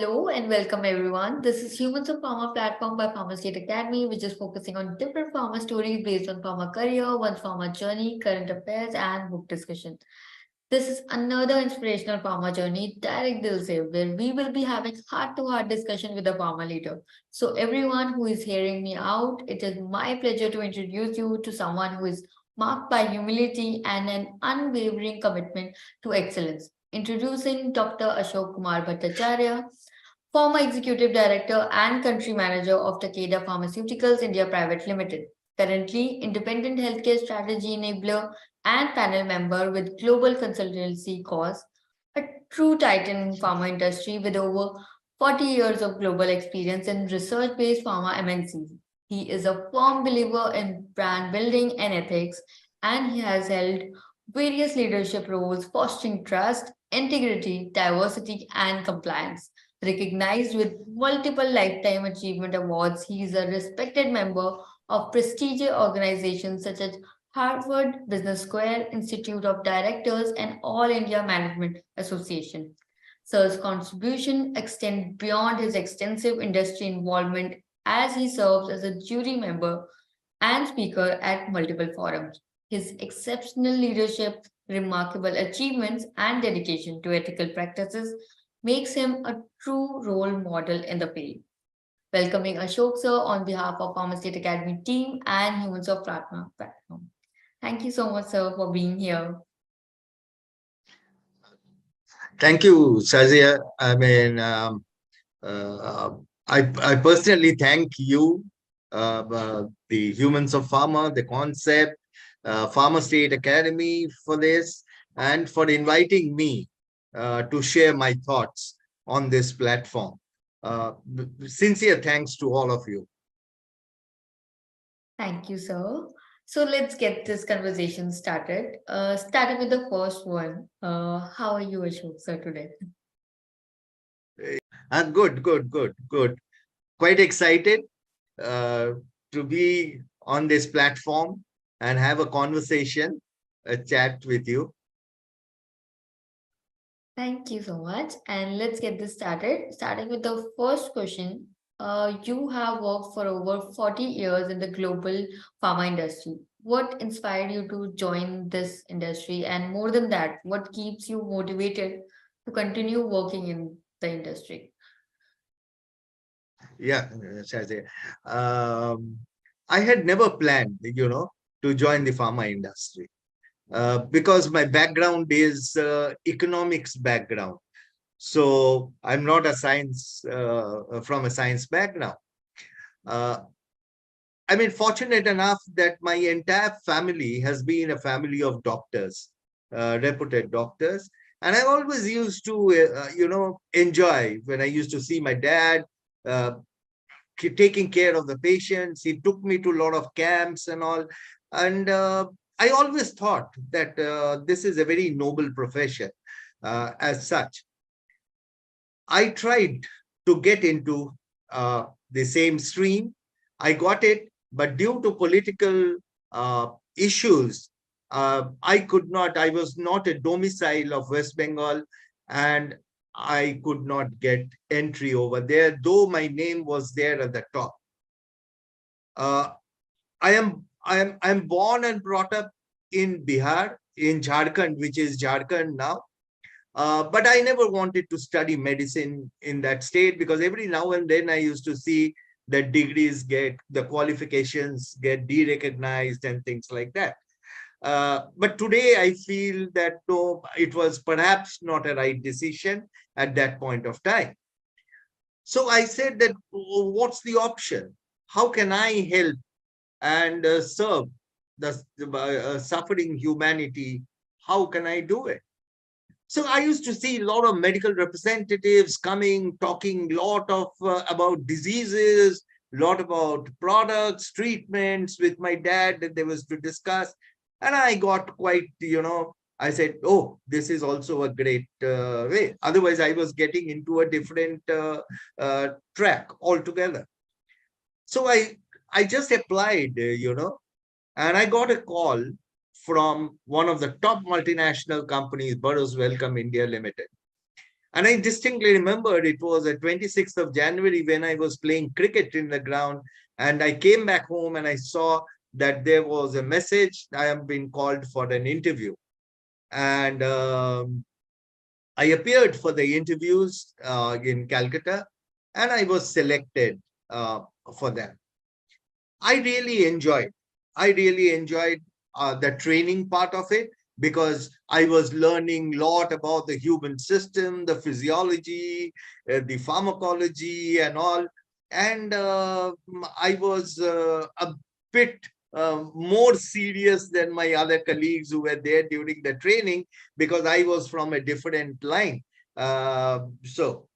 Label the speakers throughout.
Speaker 1: Hello and welcome everyone. This is Humans of PHARMA Platform by PharmaState Academy, which is focusing on different pharma stories based on pharma career, one's pharma journey, current affairs, and book discussion. This is another inspirational pharma journey, direct dil se, where we will be having heart-to-heart discussion with a pharma leader. So everyone who is hearing me out, it is my pleasure to introduce you to someone who is marked by humility and an unwavering commitment to excellence. Introducing Dr. Ashok Kumar Bhattacharya, former executive director and country manager of Takeda Pharmaceuticals India Private Limited. Currently, independent healthcare strategy enabler and panel member with global consultancy cause, a true titan in pharma industry with over 40 years of global experience in research-based pharma MNCs. He is a firm believer in brand building and ethics, and he has held various leadership roles fostering trust, integrity, diversity, and compliance. Recognized with multiple Lifetime Achievement Awards, he is a respected member of prestigious organizations such as Harvard Business School, Institute of Directors, and All India Management Association. Sir's contribution extend beyond his extensive industry involvement as he serves as a jury member and speaker at multiple forums. His exceptional leadership, remarkable achievements, and dedication to ethical practices makes him a true role model in the field. Welcoming Ashok sir on behalf of PharmaState Academy team and Humans of PHARMA Platform. Thank you so much, sir, for being here.
Speaker 2: Thank you, Shazia. I mean, uh, I personally thank you, the Humans of Pharma, the concept, Pharma State Academy for this, and for inviting me to share my thoughts on this platform. Sincere thanks to all of you.
Speaker 1: Thank you, sir. So let's get this conversation started. Starting with the first one. How are you, Ashok sir, today?
Speaker 2: Good. Quite excited uh, to be on this platform and have a conversation, a chat with you.
Speaker 1: Thank you so much. And let's get this started. Starting with the first question. You have worked for over 40 years in the global pharma industry. What inspired you to join this industry? And more than that, what keeps you motivated to continue working in the industry?
Speaker 2: Yeah, Shazia. I had never planned, to join the pharma industry because my background is economics background. So I'm not a science from a science background. Uh, I mean, fortunate enough that my entire family has been a family of doctors, reputed doctors. And I always used to, enjoy when I used to see my dad uh, taking care of the patients. He took me to a lot of camps and all. And I always thought that this is a very noble profession as such. I tried to get into the same stream. I got it, but due to political issues, I was not a domicile of West Bengal, and I could not get entry over there, though my name was there at the top. Uh, I'm born and brought up in Bihar, in Jharkhand, which is Jharkhand now. But I never wanted to study medicine in that state because every now and then I used to see that the qualifications get de-recognized and things like that. But today I feel that no, it was perhaps not a right decision at that point of time. So I said that, what's the option? How can I help and serve the suffering humanity? How can I do it? So I used to see a lot of medical representatives coming, talking a lot of about diseases, a lot about products, treatments with my dad that there was to discuss. And I got quite, I said, oh, this is also a great way. Otherwise, I was getting into a different track altogether. So I just applied, and I got a call from one of the top multinational companies, Burroughs Wellcome India Limited. And I distinctly remember it was the 26th of January when I was playing cricket in the ground. And I came back home and I saw that there was a message, I have been called for an interview. And I appeared for the interviews in Calcutta, and I was selected for them. I really enjoyed. I really enjoyed the training part of it because I was learning a lot about the human system, the physiology, the pharmacology, and all. And I was a bit more serious than my other colleagues who were there during the training because I was from a different line. So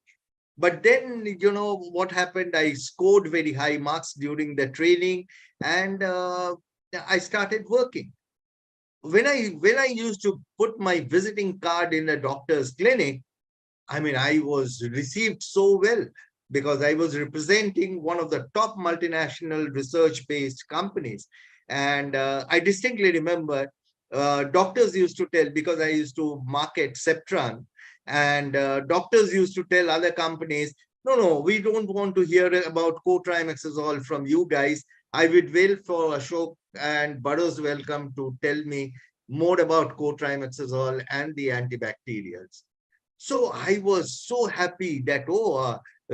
Speaker 2: but then, what happened? I scored very high marks during the training, and I started working. When I used to put my visiting card in a doctor's clinic, I mean, I was received so well because I was representing one of the top multinational research-based companies. And I distinctly remember doctors used to tell, because I used to market Septran, and doctors used to tell other companies, no, no, we don't want to hear about cotrimexazole from you guys. I would wait for Ashok and Burroughs Welcome to tell me more about cotrimexazole and the antibacterials. So I was so happy that,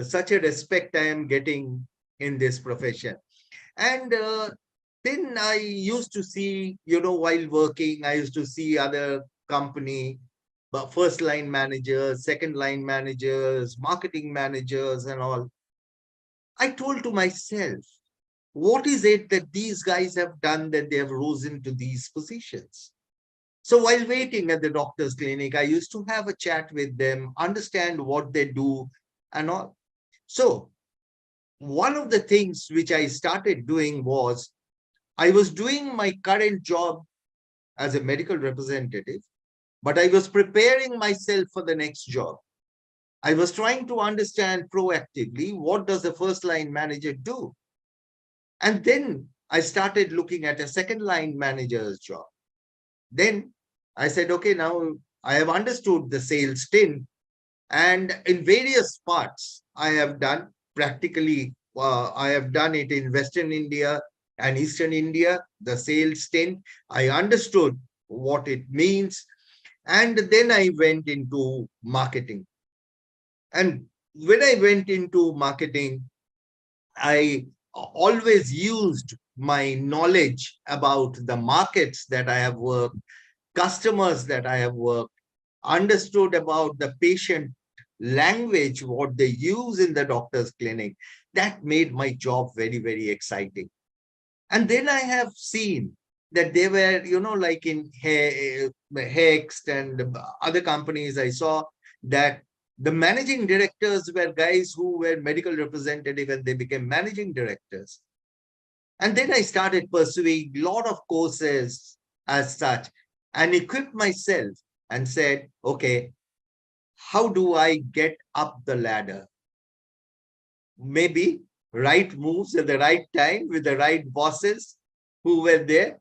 Speaker 2: such a respect I am getting in this profession. And then I used to see, while working, I used to see other company, first line managers, second line managers, marketing managers, and all. I told to myself, what is it that these guys have done that they have risen to these positions? So while waiting at the doctor's clinic, I used to have a chat with them, understand what they do and all. So one of the things which I started doing was I was doing my current job as a medical representative, but I was preparing myself for the next job. I was trying to understand proactively what does the first line manager do? And then I started looking at a second line manager's job. Then I said, okay, now I have understood the sales stint, and in various parts I have done practically, I have done it in Western India and Eastern India, the sales stint. I understood what it means. And then I went into marketing. And when I went into marketing, I always used my knowledge about the markets that I have worked, customers that I have worked, understood about the patient language, what they use in the doctor's clinic. That made my job very, very exciting. And then I have seen that they were, like in Hext and other companies, I saw that the managing directors were guys who were medical representative and they became managing directors. And then I started pursuing a lot of courses as such and equipped myself and said, okay, how do I get up the ladder? Maybe right moves at the right time with the right bosses who were there.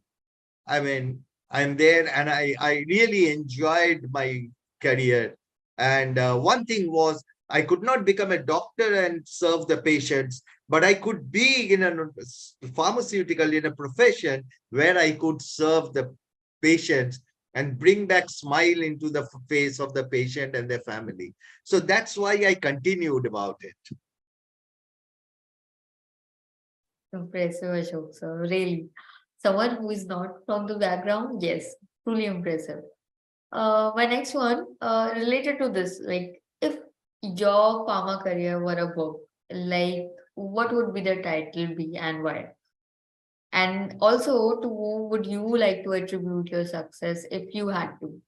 Speaker 2: I mean, I'm there and I really enjoyed my career. And one thing was, I could not become a doctor and serve the patients, but I could be in a pharmaceutical, in a profession where I could serve the patients and bring back smile into the face of the patient and their family. So that's why I continued about it.
Speaker 1: Impressive, Ashok sir. Really. Someone who is not from the background, yes, truly impressive. My next one, related to this, like if your pharma career were a book, like what would be the title be and why? And also, to whom would you like to attribute your success if you had to?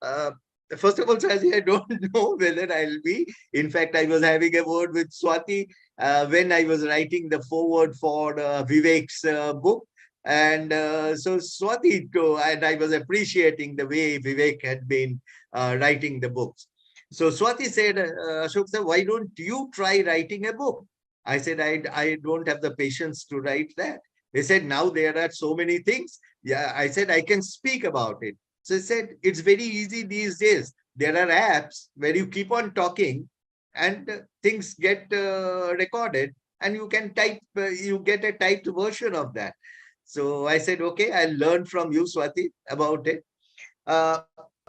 Speaker 2: Uh, First of all, Saji, I don't know whether I'll be. In fact, I was having a word with Swati when I was writing the foreword for Vivek's book. And so Swati, too, and I was appreciating the way Vivek had been writing the books. So Swati said, Ashok sir, why don't you try writing a book? I said, I don't have the patience to write that. They said, now there are so many things. Yeah, I said, I can speak about it. So I said, it's very easy these days. there are apps where you keep on talking and things get recorded, and you can type, you get a typed version of that. So I said, okay, I'll learn from you, Swati, about it. Uh,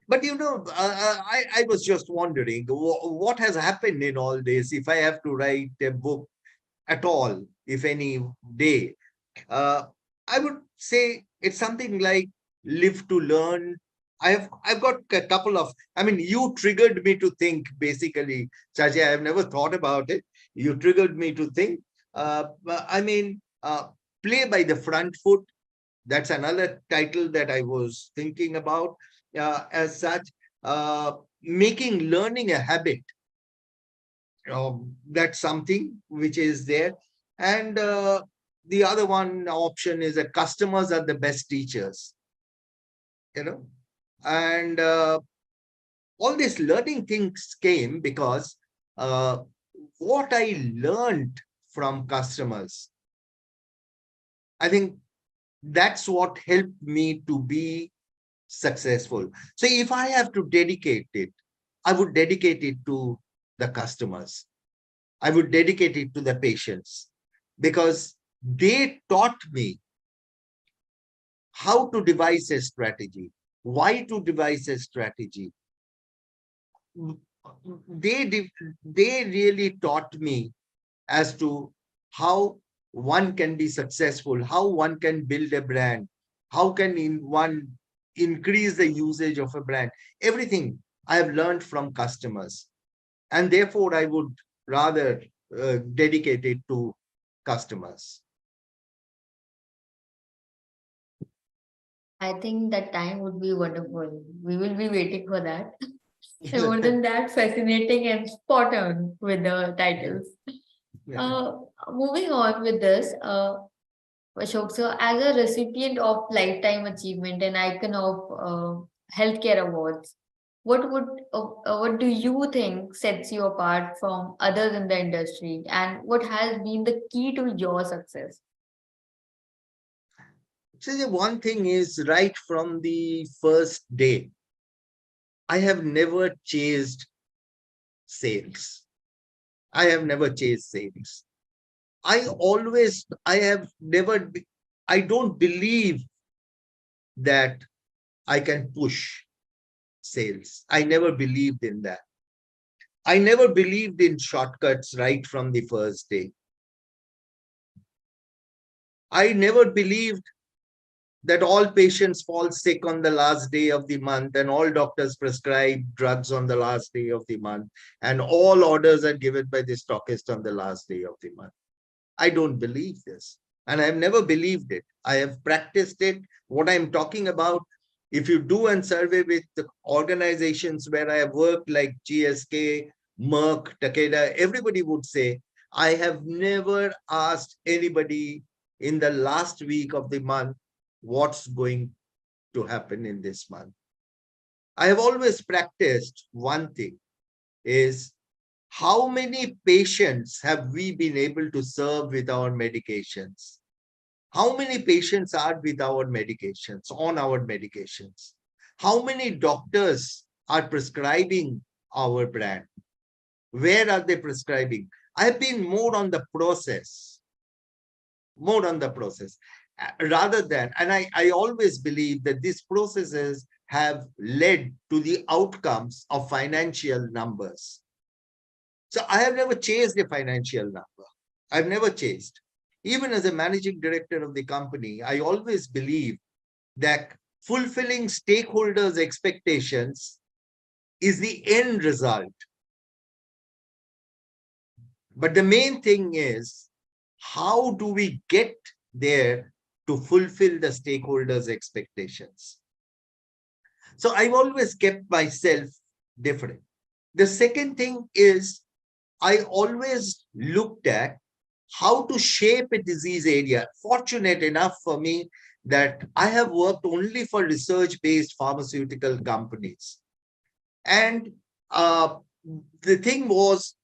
Speaker 2: but I was just wondering what has happened in all this. If I have to write a book at all, if any day, uh, I would say it's something like live to learn. I've got a couple of, I mean, you triggered me to think, basically, Chachi. I've never thought about it. You triggered me to think. I mean, play by the front foot. That's another title that I was thinking about. As such, making learning a habit. That's something which is there. And the other one option is that customers are the best teachers, you know. And all these learning things came because uh, what I learned from customers, I think that's what helped me to be successful. So if I have to dedicate it, I would dedicate it to the customers. I would dedicate it to the patients, because they taught me how to devise a strategy, why to devise a strategy. They really taught me as to how one can be successful, how one can build a brand, how can one increase the usage of a brand. Everything I have learned from customers, and therefore I would rather dedicate it to customers.
Speaker 1: I think that time would be wonderful. We will be waiting for that. And more than that, fascinating and spot on with the titles. Uh, Moving on with this, Ashok, so as a recipient of Lifetime Achievement and icon of healthcare awards, what do you think sets you apart from others in the industry, and what has been the key to your success?
Speaker 2: So the one thing is, right from the first day, I have never chased sales. I have never chased sales. I have never, I don't believe that I can push sales. I never believed in that. I never believed in shortcuts right from the first day. I never believed that all patients fall sick on the last day of the month and all doctors prescribe drugs on the last day of the month and all orders are given by the stockist on the last day of the month. I don't believe this, and I've never believed it. I have practiced it. What I'm talking about, if you do a survey with the organizations where I have worked, like GSK, Merck, Takeda, everybody would say, I have never asked anybody in the last week of the month what's going to happen in this month. I have always practiced one thing, is how many patients have we been able to serve with our medications? How many patients are with our medications, on our medications? How many doctors are prescribing our brand? Where are they prescribing? I've been more on the process, rather than, and I always believe that these processes have led to the outcomes of financial numbers. So I have never chased a financial number. I've never chased. Even as a managing director of the company, I always believe that fulfilling stakeholders' expectations is the end result. But the main thing is, how do we get there to fulfill the stakeholders' expectations? So I've always kept myself different. The second thing is, I always looked at how to shape a disease area. Fortunate enough for me that I have worked only for research-based pharmaceutical companies. And the thing was,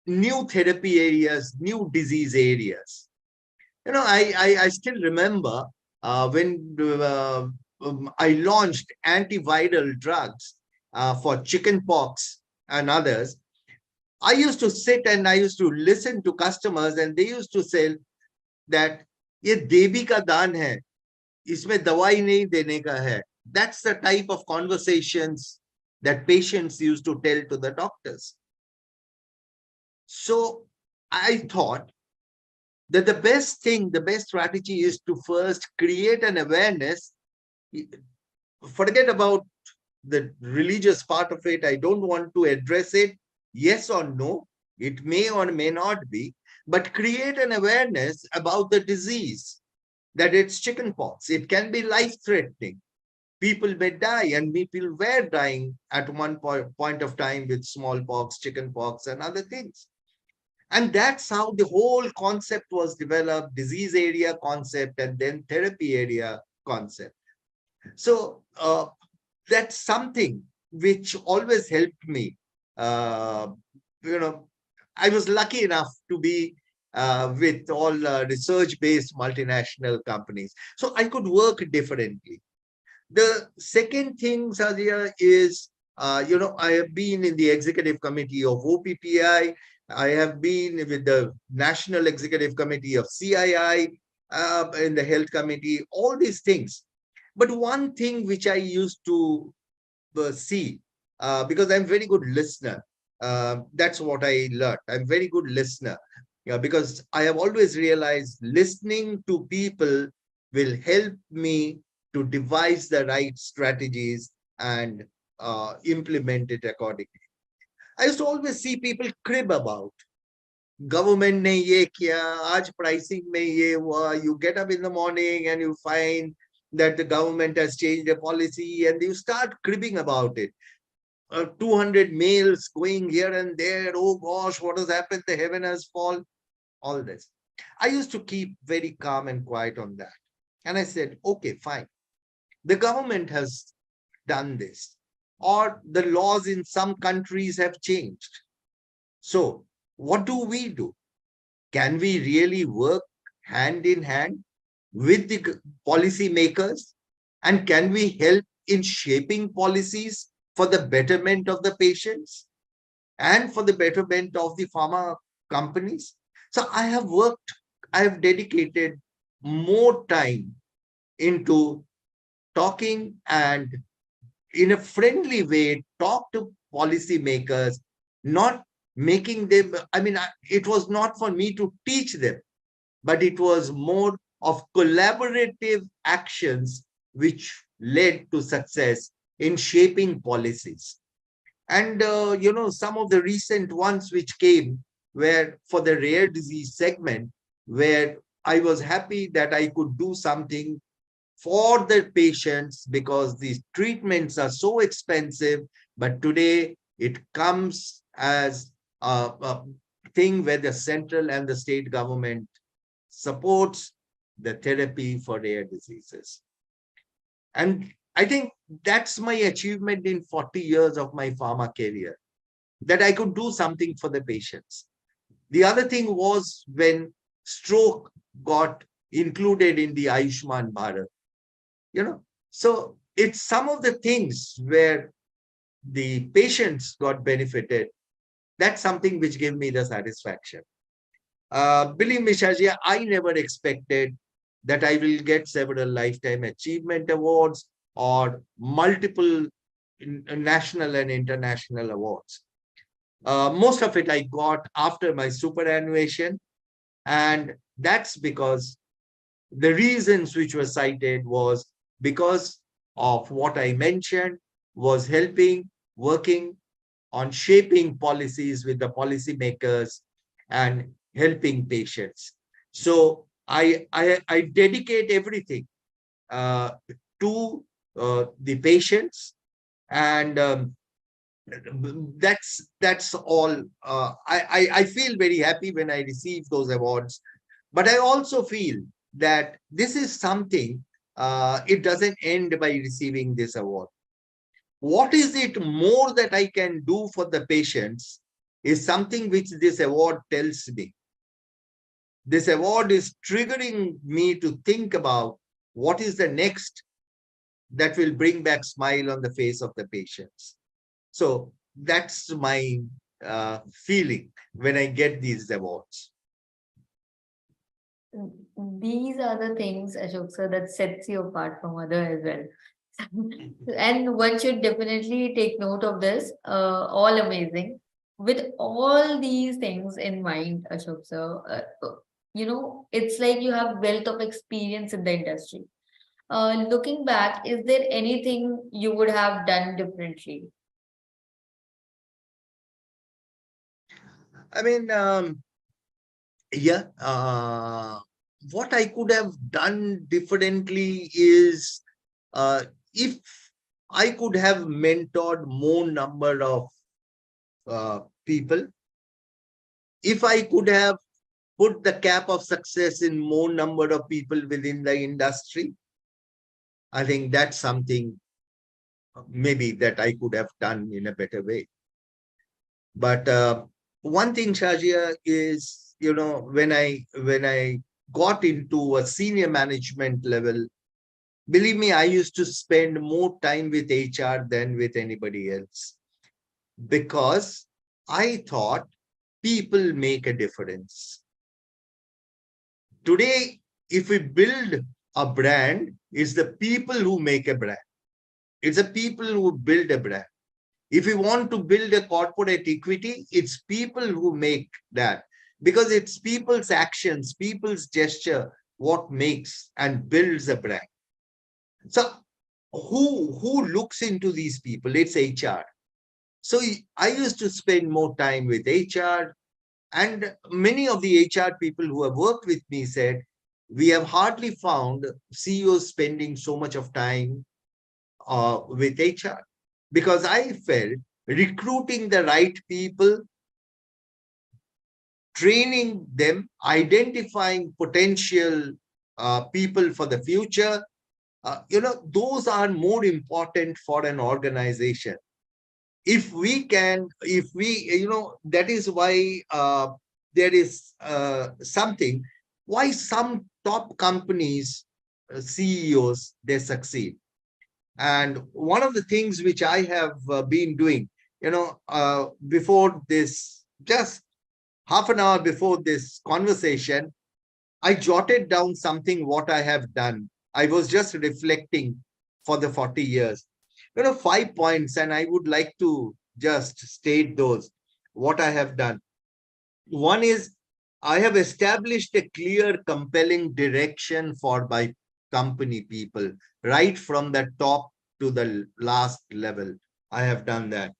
Speaker 2: new therapy areas, new disease areas. I still remember when I launched antiviral drugs, for chicken pox and others, I used to sit and I used to listen to customers, and they used to say that ये देवी का दान है, इसमें दवाई नहीं देने का है. That's the type of conversations that patients used to tell to the doctors. So I thought that the best thing, the best strategy is to first create an awareness. Forget about the religious part of it. I don't want to address it. Yes or no, it may or may not be, but create an awareness about the disease, that it's chickenpox. It can be life-threatening. People may die, and people were dying at one point of time with smallpox, chickenpox, and other things. And that's how the whole concept was developed, disease area concept, and then therapy area concept. So that's something which always helped me. Uh, I was lucky enough to be with all research-based multinational companies. So I could work differently. The second thing, Sadia, is, I have been in the executive committee of OPPI. I have been with the National Executive Committee of CII, in the Health Committee, all these things. But one thing which I used to see, because I'm very good listener, that's what I learned. I'm very good listener, because I have always realized listening to people will help me to devise the right strategies and implement it accordingly. I used to always see people crib about government ne ye kiya, aaj pricing mein ye hua. You get up in the morning and you find that the government has changed the policy, and you start cribbing about it. 200 mails going here and there. Oh gosh, what has happened? The heaven has fallen. All this. I used to keep very calm and quiet on that. And I said, okay, fine. The government has done this, or the laws in some countries have changed. So what do we do? Can we really work hand in hand with the policy makers? And can we help in shaping policies for the betterment of the patients and for the betterment of the pharma companies? So I have dedicated more time into talking and in a friendly way, talk to policymakers, not making them, it was not for me to teach them, but it was more of collaborative actions which led to success in shaping policies. And, some of the recent ones which came were for the rare disease segment, where I was happy that I could do something for the patients because these treatments are so expensive. But today it comes as a thing where the central and the state government supports the therapy for rare diseases. And I think that's my achievement in 40 years of my pharma career, that I could do something for the patients. The other thing was when stroke got included in the Ayushman Bharat. So it's some of the things where the patients got benefited. That's something which gave me the satisfaction. Believe me, Shazia, I never expected that I will get several lifetime achievement awards or multiple national and international awards. Most of it I got after my superannuation, and that's because the reasons which were cited was because of what I mentioned, was working on shaping policies with the policymakers and helping patients. So I dedicate everything to the patients, and that's all. I feel very happy when I receive those awards, but I also feel that this is something, it doesn't end by receiving this award. What is it more that I can do for the patients is something which this award tells me. This award is triggering me to think about what is the next that will bring back smile on the face of the patients. So that's my feeling when I get these awards.
Speaker 1: These are the things, Ashok sir, that sets you apart from other as well. And one should definitely take note of this. All amazing. With all these things in mind, Ashok sir, it's like you have wealth of experience in the industry. Looking back, is there anything you would have done differently?
Speaker 2: I mean, yeah, what I could have done differently is if I could have mentored more number of people, if I could have put the cap of success in more number of people within the industry, I think that's something maybe that I could have done in a better way. But one thing, Shajia, is, when I got into a senior management level, believe me, I used to spend more time with HR than with anybody else, because I thought people make a difference. Today, if we build a brand, it's the people who make a brand. It's the people who build a brand. If you want to build a corporate equity, it's people who make that, because it's people's actions, people's gesture, what makes and builds a brand. So who looks into these people? It's HR. So I used to spend more time with HR, and many of the HR people who have worked with me said, we have hardly found CEOs spending so much of time with HR, because I felt recruiting the right people, training them, identifying potential people for the future, those are more important for an organization. If we can, if we, that is why there is something, why some top companies, CEOs, they succeed. And one of the things which I have been doing, before this, just half an hour before this conversation, I jotted down something what I have done. I was just reflecting for the 40 years. 5 points, and I would like to just state those, what I have done. One is, I have established a clear, compelling direction for my company people, right from the top to the last level. I have done that.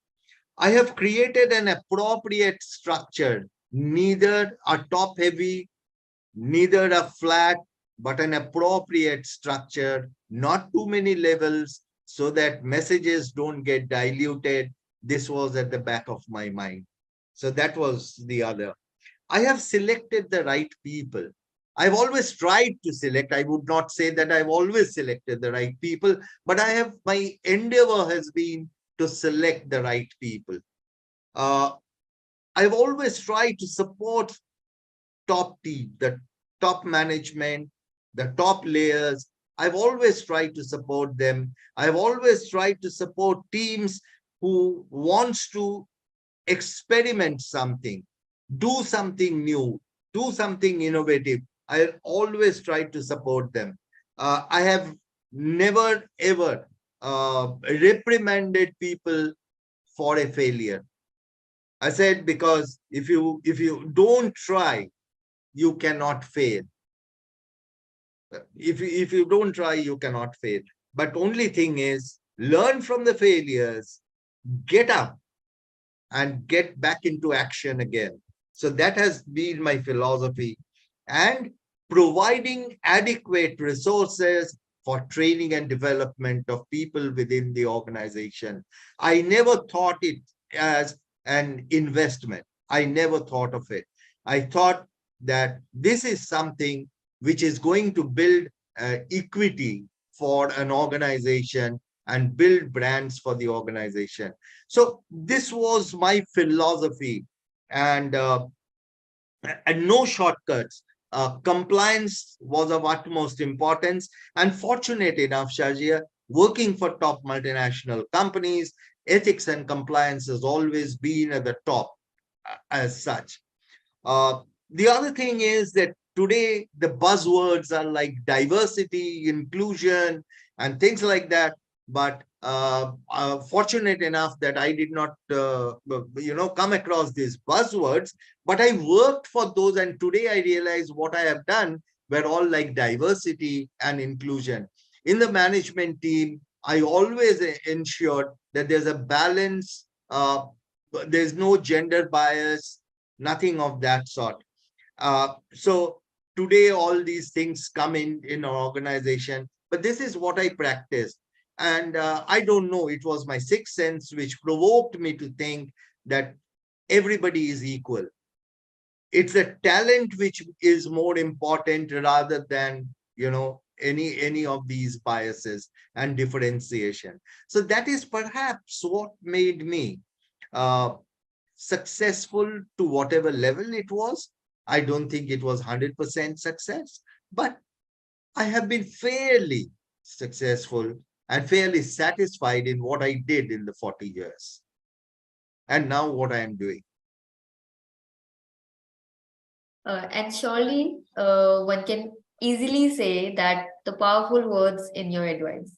Speaker 2: I have created an appropriate structure, neither a top heavy, neither a flat, but an appropriate structure, not too many levels, so that messages don't get diluted. This was at the back of my mind. So that was the other. I have selected the right people. I've always tried to select. I would not say that I've always selected the right people, but my endeavor has been to select the right people. Uh, I've always tried to support top team, the top management, the top layers. I've always tried to support them. I've always tried to support teams who wants to experiment something, do something new, do something innovative. I always try to support them. I have never ever reprimanded people for a failure. I said, because if you don't try, you cannot fail. If you don't try, you cannot fail. But only thing is, learn from the failures, get up, and get back into action again. So that has been my philosophy. And providing adequate resources for training and development of people within the organization. I never thought it as an investment. I never thought of it. I thought that this is something which is going to build equity for an organization and build brands for the organization. So this was my philosophy, and no shortcuts. Compliance was of utmost importance. And fortunate enough, Shajia, working for top multinational companies, ethics and compliance has always been at the top as such. The other thing is that today the buzzwords are like diversity, inclusion, and things like that. But fortunate enough that I did not, come across these buzzwords. But I worked for those, and today I realize what I have done were all like diversity and inclusion. In the management team, I always ensured that there's a balance. There's no gender bias, nothing of that sort. So today all these things come in our organization, but this is what I practiced. And I don't know, it was my sixth sense which provoked me to think that everybody is equal. It's a talent which is more important rather than, any of these biases and differentiation. So that is perhaps what made me uh, successful to whatever level it was. I don't think it was 100% success, but I have been fairly successful and fairly satisfied in what I did in the 40 years. And now what I am doing.
Speaker 1: And surely, one can easily say that the powerful words in your advice,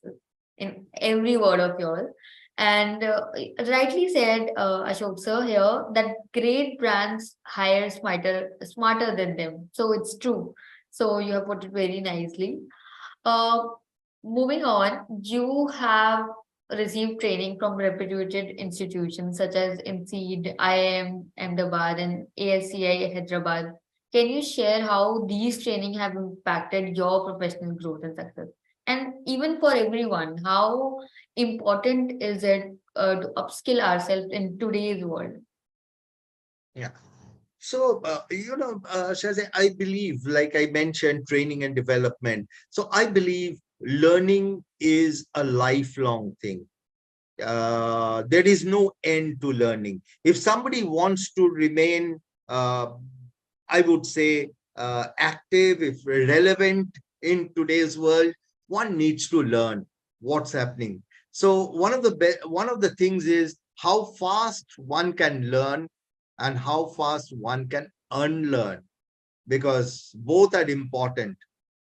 Speaker 1: in every word of yours. And rightly said, Ashok sir here, that great brands hire smarter than them. So it's true. So you have put it very nicely. Uh, Moving on, you have received training from reputed institutions such as INSEAD, IIM Ahmedabad, and ASCI Hyderabad. Can you share how these training have impacted your professional growth and success? And even for everyone, how important is it to upskill ourselves in today's world?
Speaker 2: Yeah. So, Shazia, I believe, like I mentioned, training and development. So I believe learning is a lifelong thing. There is no end to learning. If somebody wants to remain, I would say, active, if relevant in today's world, one needs to learn what's happening. So one of the things is how fast one can learn and how fast one can unlearn, because both are important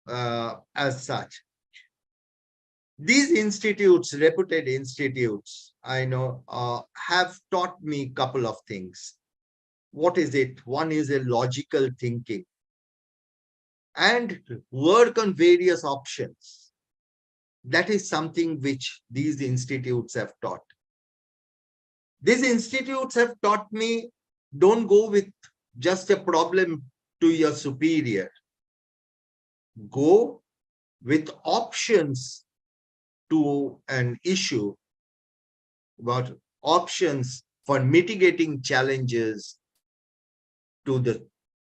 Speaker 2: as such. These institutes, reputed institutes, I know, have taught me a couple of things. What is it? One is a logical thinking and work on various options. That is something which these institutes have taught. These institutes have taught me, don't go with just a problem to your superior. Go with options to an issue, about options for mitigating challenges to the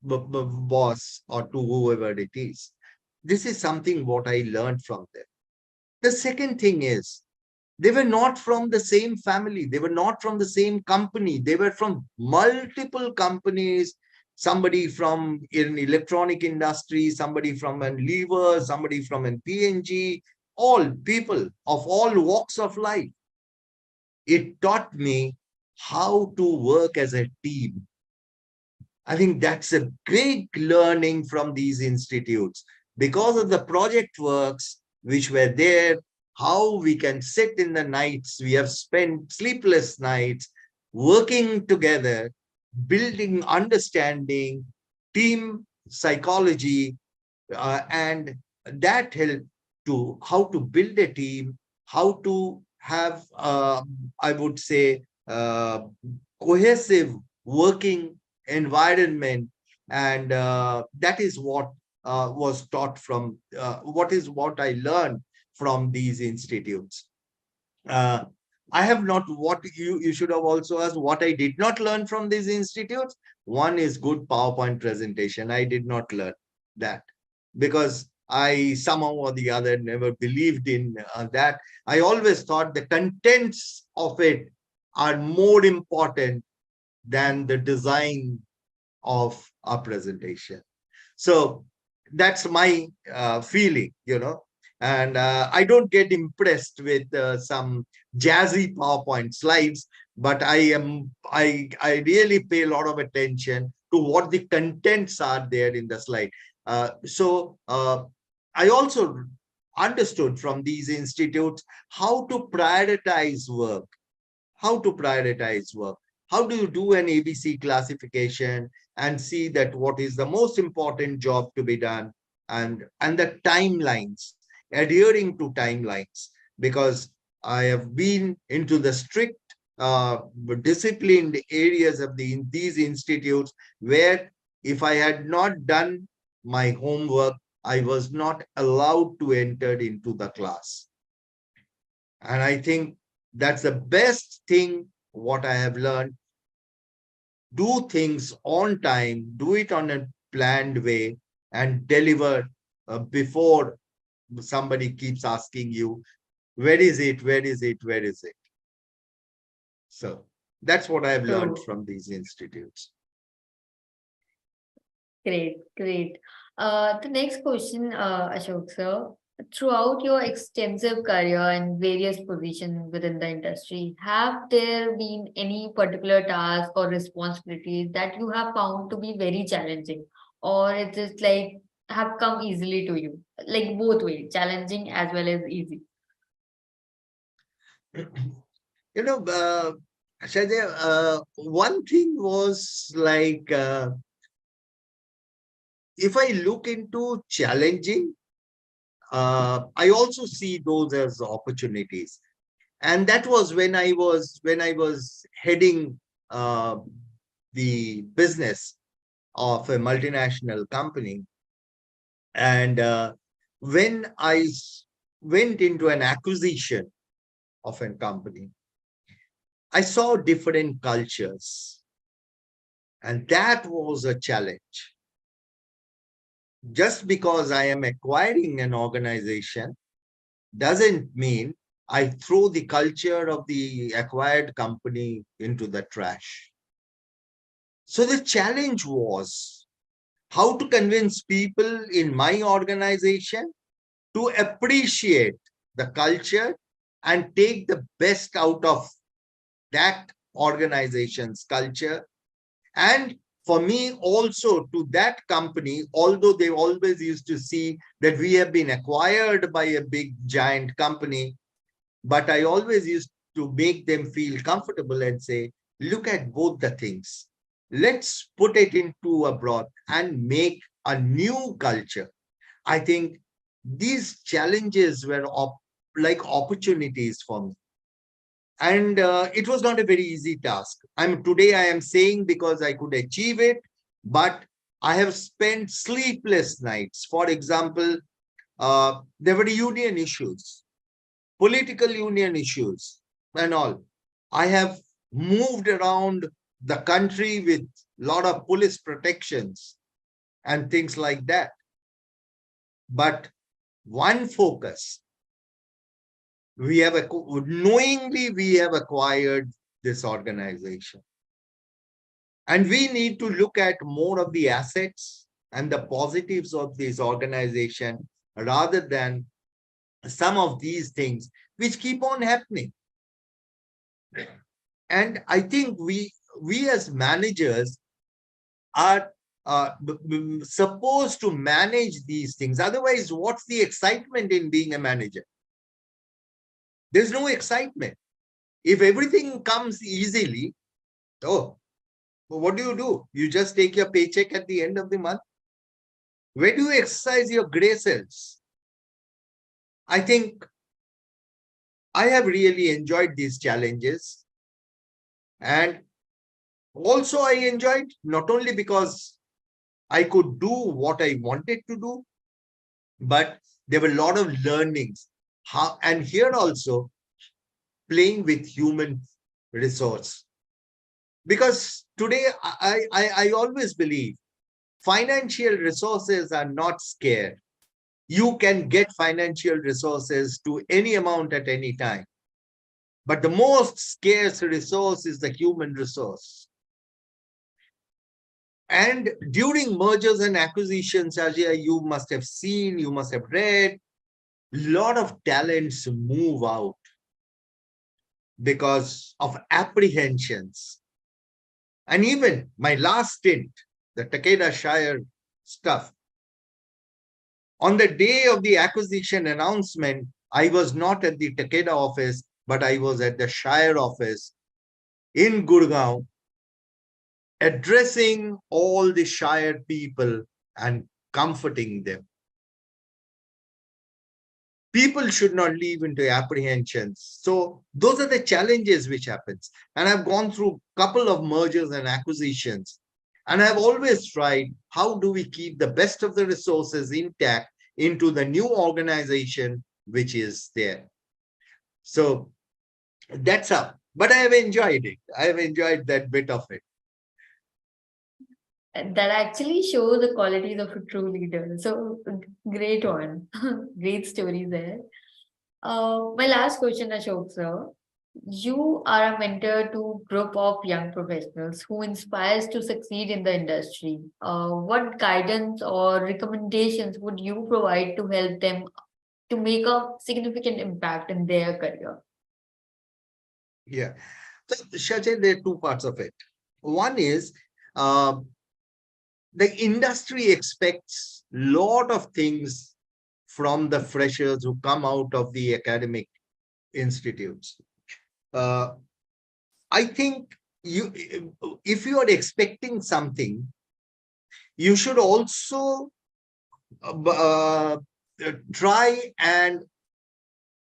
Speaker 2: boss or to whoever it is. This is something what I learned from them. The second thing is, they were not from the same family. They were not from the same company. They were from multiple companies. Somebody from an electronic industry, somebody from a lever, somebody from an PNG, all people of all walks of life. It taught me how to work as a team. I think that's a great learning from these institutes. Because of the project works which were there, how we can sit in the nights, we have spent sleepless nights working together, building understanding, team psychology, and that helped to how to build a team, how to have, I would say, cohesive working environment, and that is what was taught from what I learned from these institutes. uh, I have not, what you should have also asked, what I did not learn from these institutes. One is good PowerPoint presentation. I did not learn that because I somehow or the other never believed in that. I always thought the contents of it are more important than the design of a presentation. So that's my feeling. And I don't get impressed with some jazzy PowerPoint slides, but I really pay a lot of attention to what the contents are there in the slide. So I also understood from these institutes how to prioritize work, how to prioritize work. How do you do an ABC classification and see that what is the most important job to be done, and the timelines, adhering to timelines, because I have been into the strict disciplined areas of these institutes where if I had not done my homework, I was not allowed to enter into the class. And I think that's the best thing what I have learned. Do things on time, do it on a planned way, and deliver before somebody keeps asking you, where is it? Where is it? Where is it? So that's what I've learned
Speaker 1: So
Speaker 2: from these institutes.
Speaker 1: great, great. The next question, Ashok sir. Throughout your extensive career and various positions within the industry, have there been any particular task or responsibilities that you have found to be very challenging, or it is like have come easily to you, like both ways, challenging as well as easy?
Speaker 2: You know, Shajay, one thing was like, if I look into challenging, I also see those as opportunities. And that was when I was heading uh, the business of a multinational company. And when went into an acquisition of a company, I saw different cultures, and that was a challenge. Just because I am acquiring an organization doesn't mean I throw the culture of the acquired company into the trash. So the challenge was how to convince people in my organization to appreciate the culture and take the best out of that organization's culture. And for me also, to that company, although they always used to see that we have been acquired by a big giant company, but I always used to make them feel comfortable and say, look at both the things. Let's put it into a broth and make a new culture. I think these challenges were like opportunities for me. And it was not a very easy task. Today I am saying because I could achieve it, but I have spent sleepless nights. For example, there were union issues, political union issues, and all. I have moved around the country with a lot of police protections and things like that. But one focus, knowingly we have acquired this organization. And we need to look at more of the assets and the positives of this organization rather than some of these things which keep on happening. And I think we as managers are supposed to manage these things. Otherwise, what's the excitement in being a manager? There's no excitement. If everything comes easily, oh, what do? You just take your paycheck at the end of the month. Where do you exercise your gray cells? I think I have really enjoyed these challenges. And also I enjoyed not only because I could do what I wanted to do, but there were a lot of learnings. And here also, playing with human resource. Because today, I always believe financial resources are not scarce. You can get financial resources to any amount at any time. But the most scarce resource is the human resource. And during mergers and acquisitions, Ajay, you must have seen, you must have read, lot of talents move out because of apprehensions. And even my last stint, the Takeda Shire stuff, on the day of the acquisition announcement, I was not at the Takeda office, but I was at the Shire office in Gurgaon, addressing all the Shire people and comforting them. People should not live into apprehensions. So those are the challenges which happens. And I've gone through a couple of mergers and acquisitions. And I've always tried, how do we keep the best of the resources intact into the new organization which is there? So that's how. But I have enjoyed it. I have enjoyed that bit of it.
Speaker 1: That actually show the qualities of a true leader. So great one. Great story there. My last question, Ashok sir. You are a mentor to group of young professionals who inspires to succeed in the industry. What guidance or recommendations would you provide to help them to make a significant impact in their career?
Speaker 2: Yeah. So, Shachin, there are two parts of it. One is uh, the industry expects a lot of things from the freshers who come out of the academic institutes. Uh, I think you, if you are expecting something, you should also try and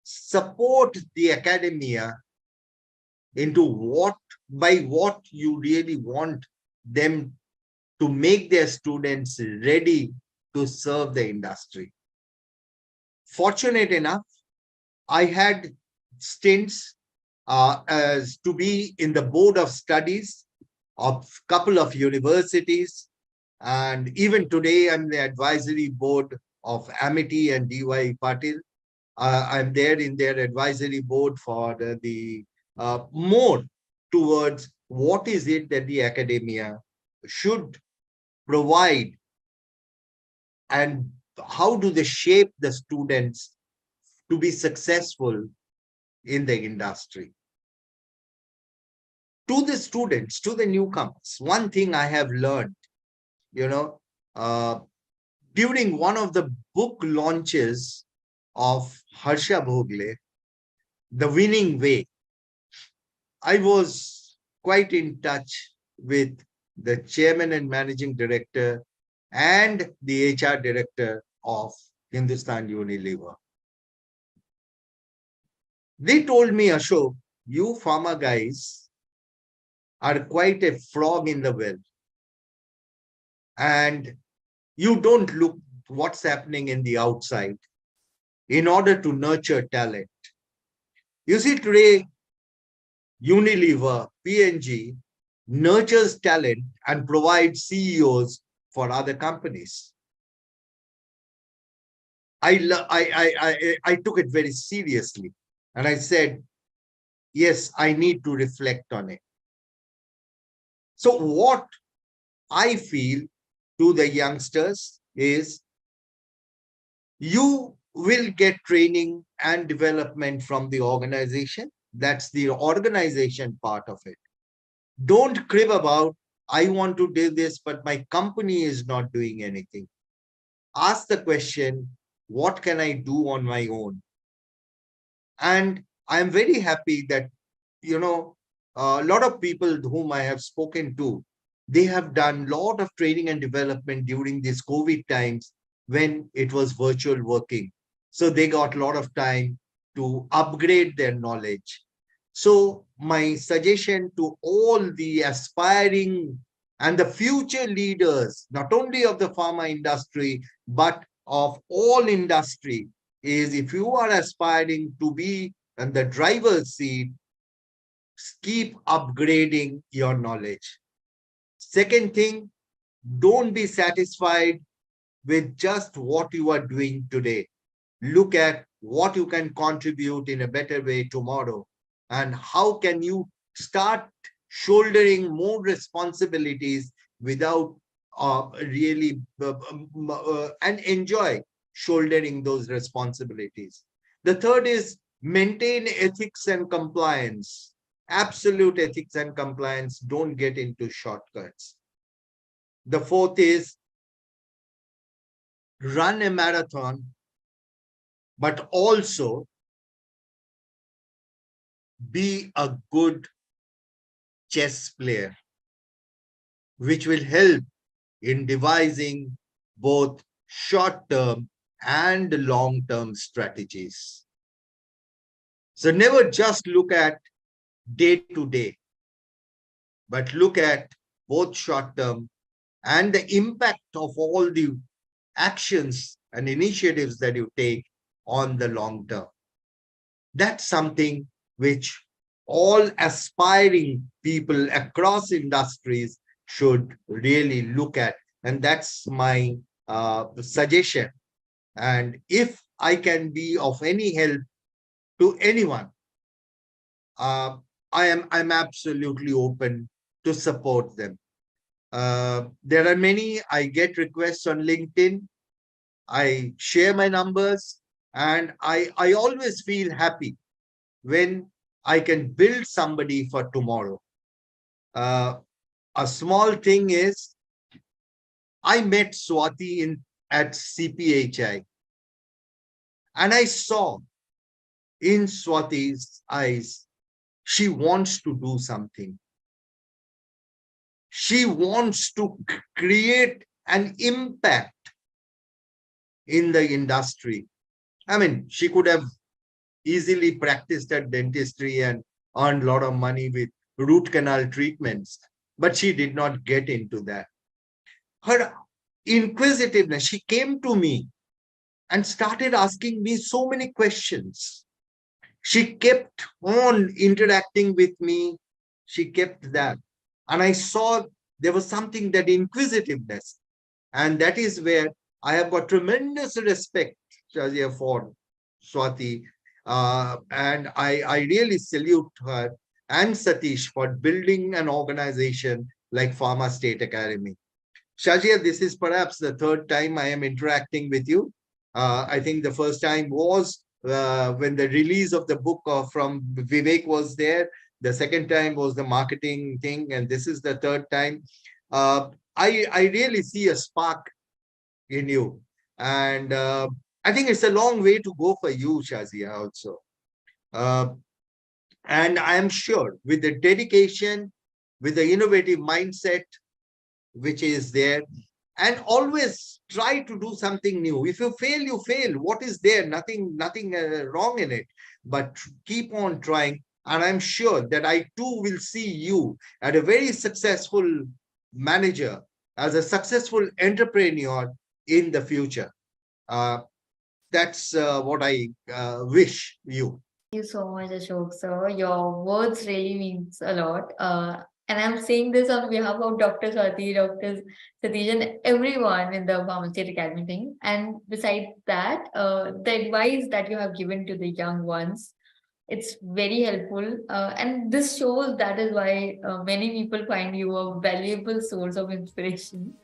Speaker 2: support the academia into what you really want them to make their students ready to serve the industry. Fortunate enough, I had stints as to be in the board of studies of a couple of universities. And even today, I'm the advisory board of Amity and DY Patil. I'm there in their advisory board for the more towards what is it that the academia should provide and how do they shape the students to be successful in the industry. To the students, to the newcomers, one thing I have learned, uh, during one of the book launches of Harsha Bhogle, The Winning Way, I was quite in touch with the chairman and managing director and the HR director of Hindustan Unilever. They told me, Ashok, you pharma guys are quite a frog in the well. And you don't look what's happening in the outside in order to nurture talent. You see, today, Unilever, P&G nurtures talent and provides CEOs for other companies. I took it very seriously. And I said, yes, I need to reflect on it. So what I feel to the youngsters is you will get training and development from the organization. That's the organization part of it. Don't crib about, I want to do this, but my company is not doing anything. Ask the question, what can I do on my own? And I'm very happy that, a lot of people whom I have spoken to, they have done a lot of training and development during these COVID times when it was virtual working. So they got a lot of time to upgrade their knowledge. So my suggestion to all the aspiring and the future leaders, not only of the pharma industry, but of all industry, is if you are aspiring to be in the driver's seat, keep upgrading your knowledge. Second thing, don't be satisfied with just what you are doing today. Look at what you can contribute in a better way tomorrow and how can you start shouldering more responsibilities without really and enjoy shouldering those responsibilities. The third is maintain ethics and compliance. Absolute ethics and compliance. Don't get into shortcuts. The fourth is run a marathon, but also be a good chess player, which will help in devising both short-term and long-term strategies. So never just look at day to day, but look at both short-term and the impact of all the actions and initiatives that you take on the long term. That's something which all aspiring people across industries should really look at. And that's my suggestion. And if I can be of any help to anyone, I'm absolutely open to support them. There are many, I get requests on LinkedIn. I share my numbers, and I always feel happy when I can build somebody for tomorrow. A small thing is, I met Swati at CPHI, and I saw in Swati's eyes, she wants to do something. She wants to create an impact in the industry. I mean, she could have easily practiced at dentistry and earned a lot of money with root canal treatments, but she did not get into that. Her inquisitiveness, she came to me and started asking me so many questions. She kept on interacting with me. She kept that. And I saw there was something, that inquisitiveness. And that is where I have got tremendous respect, Shazia, for Swati. And I really salute her and Satish for building an organization like PharmaState Academy. Shazia, this is perhaps the third time I am interacting with you. I think the first time was when the release of the book from Vivek was there. The second time was the marketing thing, and this is the third time. I really see a spark in you, and I think it's a long way to go for you, Shazia, also. And I am sure with the dedication, with the innovative mindset which is there, and always try to do something new. If you fail, you fail. What is there? Nothing wrong in it, but keep on trying. And I'm sure that I too will see you as a very successful manager, as a successful entrepreneur in the future. That's what I wish you.
Speaker 1: Thank you so much, Ashok sir. Your words really means a lot. And I'm saying this on behalf of Dr. Swati, Dr. Satish, and everyone in the PharmaState Academy thing. And besides that, the advice that you have given to the young ones, it's very helpful. And this shows that is why many people find you a valuable source of inspiration.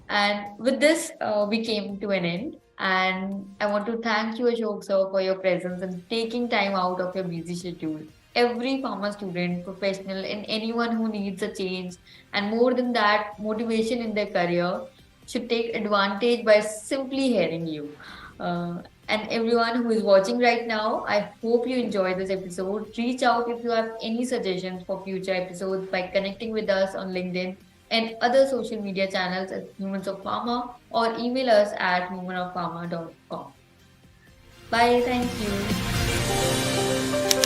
Speaker 1: And with this, we came to an end. And I want to thank you, Ashok sir, for your presence and taking time out of your busy schedule. Every pharma student, professional, and anyone who needs a change, and more than that, motivation in their career, should take advantage by simply hearing you. And everyone who is watching right now, I hope you enjoyed this episode. Reach out if you have any suggestions for future episodes by connecting with us on LinkedIn and other social media channels at Humans of Pharma, or email us at humanofpharma.com. Bye. Thank you.